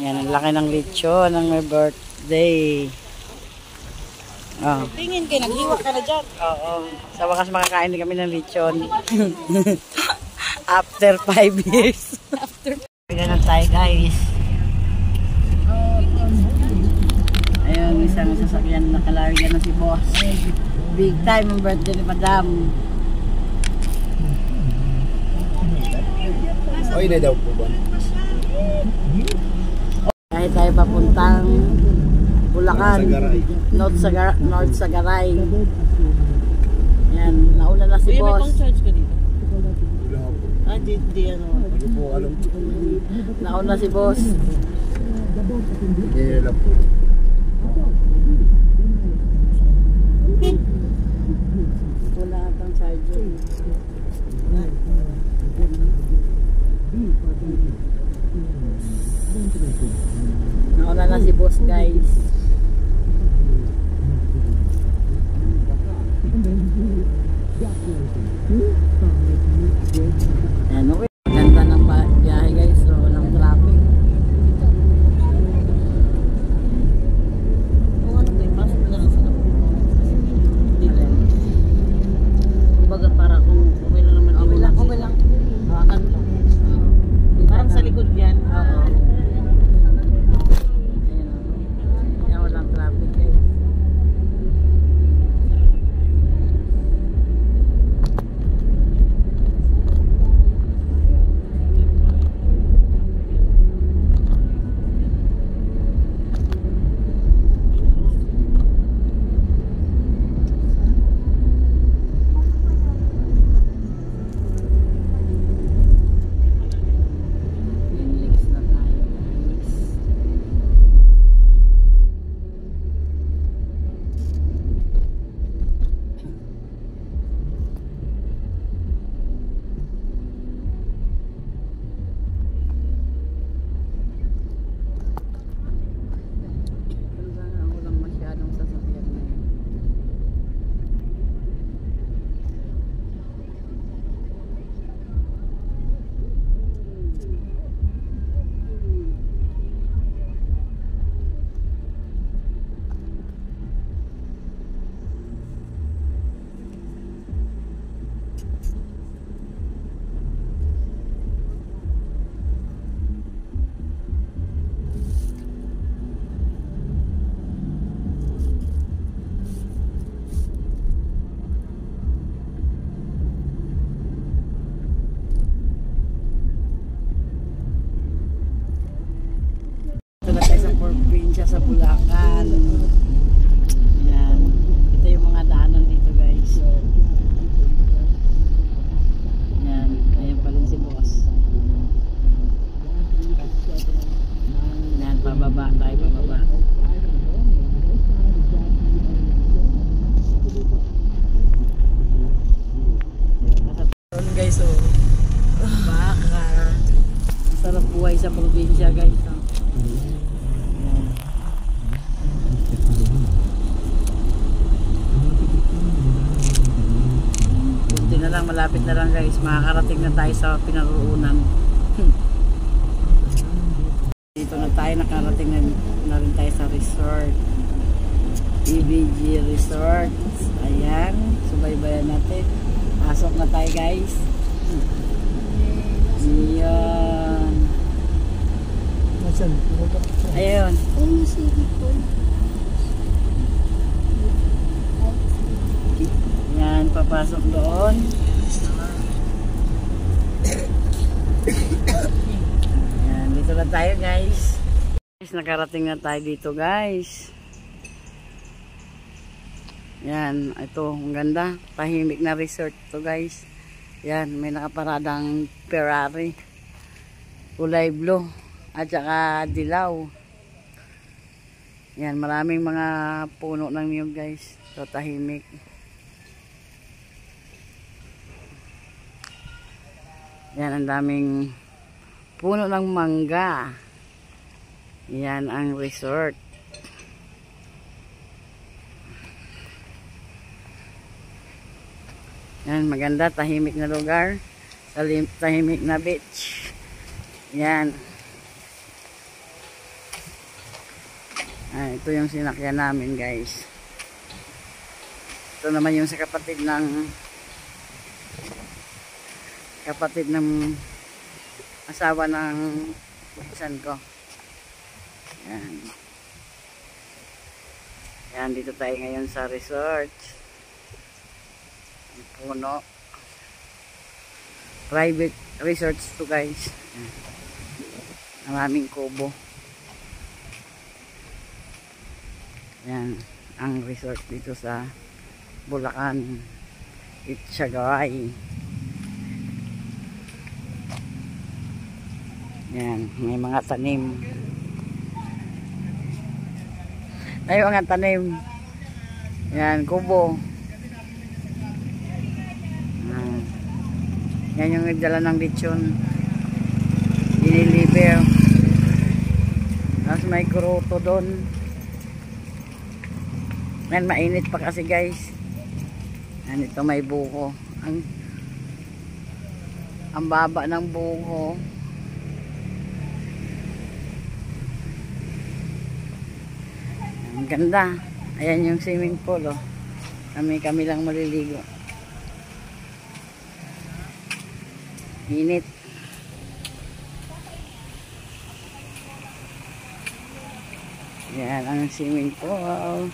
Yan, ang laki ng lechon ng my birthday. Oh. Tingin kayo, naghiwa ka na dyan. Oo. Sa wakas makakain din kami ng lechon. After 5 years. Pagkakas tayo guys. Ayun, isang sasakyan nakalagyan na si boss. Big time ang birthday ni madam. Oy, na daw po ba? Kahit tayo papuntang Bulacan, North Sagaray. Yan, nauna na si boss. May charge ka dito? Wala po. Ah, di ano. Hindi po alam. Nauna si boss. Hindi lang po. Wala atang charger. Nauna na si boss guys. Ayan, okay. Ganda ng biyahe guys. So, walang traffic. Kung ano ba, pasok na lang sa loob. Dito. Kumbaga para kung okay lang naman. Okay lang, okay lang. Hawakan mo lang. Parang sa likod yan. Oo. Ayan, walang traffic guys. Links na tayo guys. Walang masyadong sasakyan na yun. Ito na tayo sa probinsya sa Bulacan. Yan. Ito yung mga daanan dito guys. Yan. Ayan pa rin si boss. Yan. Pababa tayo. Pababa. Nasa guys oh. Baka. Masarap buhay sa probinsya guys. Oh. Kunti na lang, malapit na lang guys. Makakarating na tayo sa pinaruunan. Dito na tayo, nakarating na rin tayo sa resort. EBG Resort. Ayan, subaybayan natin. Pasok na tayo guys. Ayan. Ayun. Yan, papasok doon. Yan, dito na tayo guys. Nakarating na tayo dito guys. Yan, ito, ang ganda. Tahimik na resort to guys. Yan, may nakaparadang Ferrari. Kulay blue. At saka dilaw. Yan, maraming mga puno ng niyog guys. So, tahimik. Yan, ang daming puno ng mangga. Yan ang resort. Yan, maganda, tahimik na lugar. Tahimik na beach. Yan. Ito yung sinakyan namin, guys. Ito naman yung sa kapatid ng asawa ng pinsan ko. Yan. Yan, dito tayo ngayon sa resort. Ang puno. Private resorts to, guys. Yan. Maraming kubo. Yan, ang resort dito sa Bulacan, Itchagaray. Yan, may mga tanim. May mga tanim. Yan, kubo. Yan yung dala ng lechon. Diniliver. Tapos may kuruto doon. Yan, mainit pa kasi, guys. Yan, ito may buko. Ang baba ng buko. Ang ganda. Ayan yung swimming pool, oh. Kami lang maliligo. Init. Yan ang swimming pool.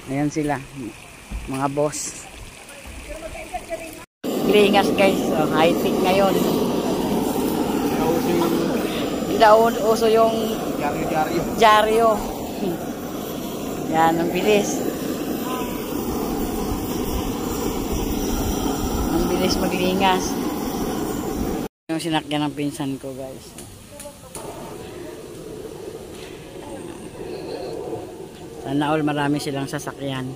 Ayan sila, mga boss. Gringas, guys. So, high-tech ngayon. Uso yung dyaryo. Yan, ang bilis. Ang bilis maglingas. Yung sinakyan ng pinsan ko, guys. Sana all marami silang sasakyan.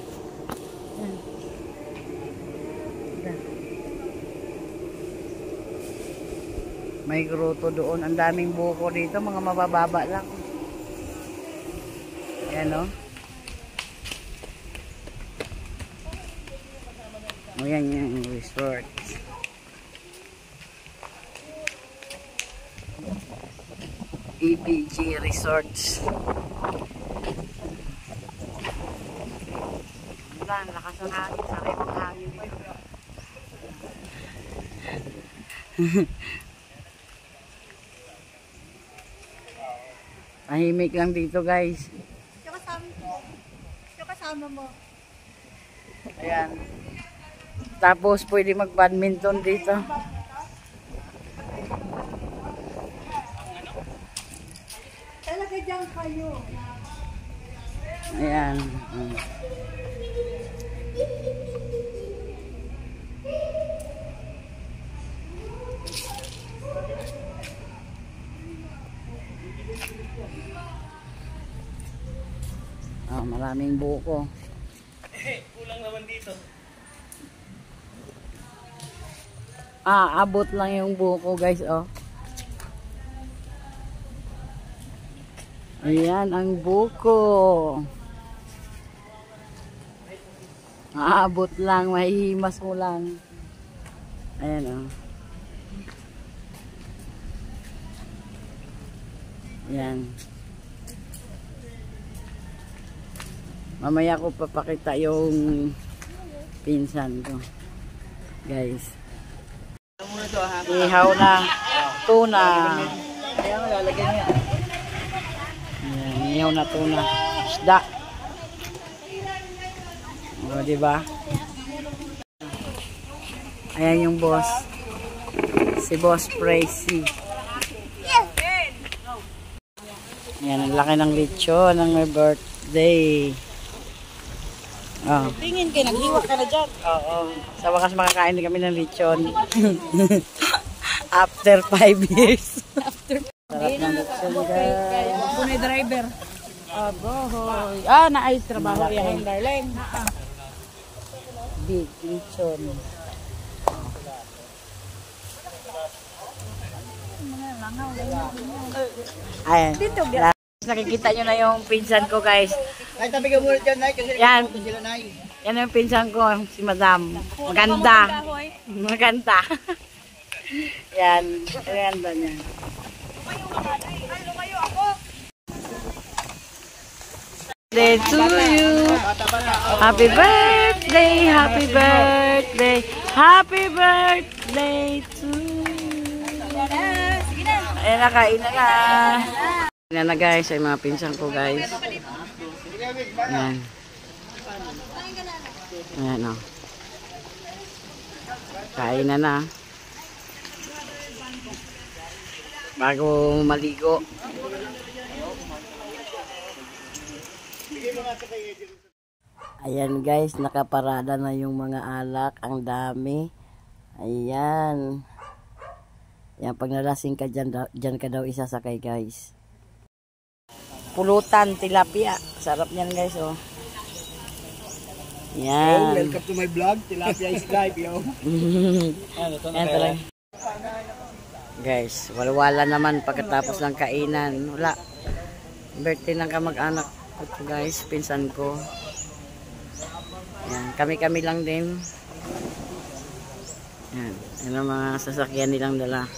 May gruto doon. Ang daming buko dito. Mga mabababa lang. Ayan, o. Ayan yung resort. EPG Resorts. Ang lakas ng hangin, sakay ng hangin dito. Tahimik lang dito, guys. Yung kasama mo. Ayan. Tapos pwede mag-badminton dito. Talaga dyan kayo. Ayan. Maraming buko. Kulang naman dito. Abot lang yung buko, guys, oh. Ayan ang buko. Aabot lang, mahihimas mo lang. Ayan, oh. Ayan. Mamaya ko papakita yung pinsan ko, guys. Ihaw na tuna. Ayan, lalagyan niya. Ayan, ihaw na tuna. Isda. O, diba? Ayan yung boss. Si Boss Pricey. Ayan, ang laki ng lechon ng my birthday. Oh. Tingin kayo, naghiwa ka na dyan. Oo. Sa wakas makakain din kami ng lechon. After 5 years. Sarap ng lechon, guys. Punay driver. Aboy. Naayos trabaho yan, darling. Big lechon. Ayan. Nakikita nyo na yung pinsan ko, guys. Ay, tabi ka muna dyan, Nay. Kasi Yan. sila, Nay. Yan yung pinsan ko, si Madam. Maganda. Maganda. Yan. Maganda niya. Day to you. Happy birthday, happy birthday, happy birthday to you. Ayan na, kain na na. Ayan na guys, ay mga pinsan ko guys. Ayan. Ayan o. Kain na na. Bago maligo. Ayan guys, nakaparada na yung mga alak. Ang dami. Ayan. Yan, pag nalasing ka dyan ka daw isasakay guys. Pulutan, tilapia. Sarap niyan guys oh. Yan. Welcome to my vlog. Tilapia is live, yo. Yan talaga. Guys, walwala naman pagkatapos ng kainan. Wala. Birthday ng kamag-anak ko to guys, pinsan ko. Yan, kami-kami lang din. Yan, yan ang mga sasakyan nilang dala.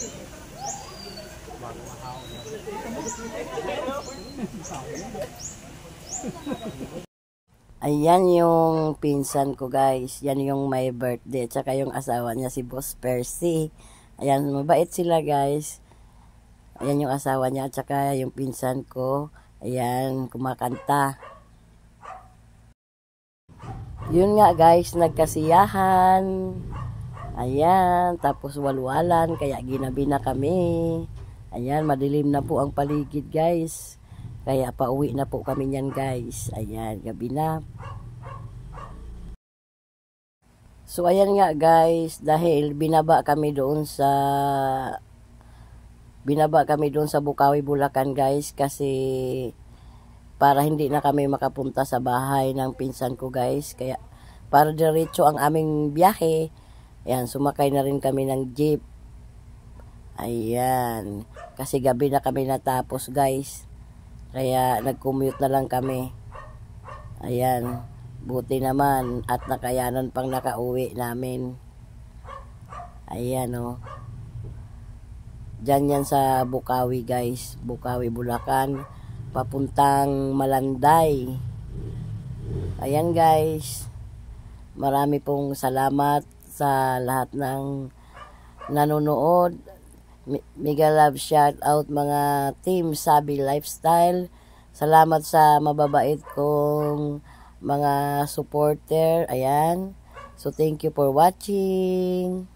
Ayan yung pinsan ko guys. Yan yung my birthday. Tsaka yung asawa niya si Boss Percy. Ayan, mabait sila guys. Ayan yung asawa niya. Tsaka yung pinsan ko. Ayan, kumakanta. Yun nga guys, nagkasiyahan. Ayan, tapos walwalan. Kaya ginabi na kami. Ayan, madilim na po ang paligid guys. Kaya pauwi na po kami niyan guys. Ayan, gabi na. So ayan nga guys, dahil binaba kami doon sa Bukawi, Bulacan guys, kasi para hindi na kami makapunta sa bahay ng pinsan ko guys. Kaya para diretso ang aming biyahe. Ayan, sumakay na rin kami ng jeep. Ayan, kasi gabi na kami natapos guys. Kaya nag-commute na lang kami. Ayan. Buti naman at nakayanan pang nakauwi namin. Ayan o. Diyan yan sa Bukawi guys. Bukawi, Bulacan. Papuntang Malanday. Ayan guys. Marami pong salamat sa lahat ng nanonood. Mega love shout out mga team Sabi Lifestyle. Salamat sa mababait kong mga supporter. Ayan. So thank you for watching.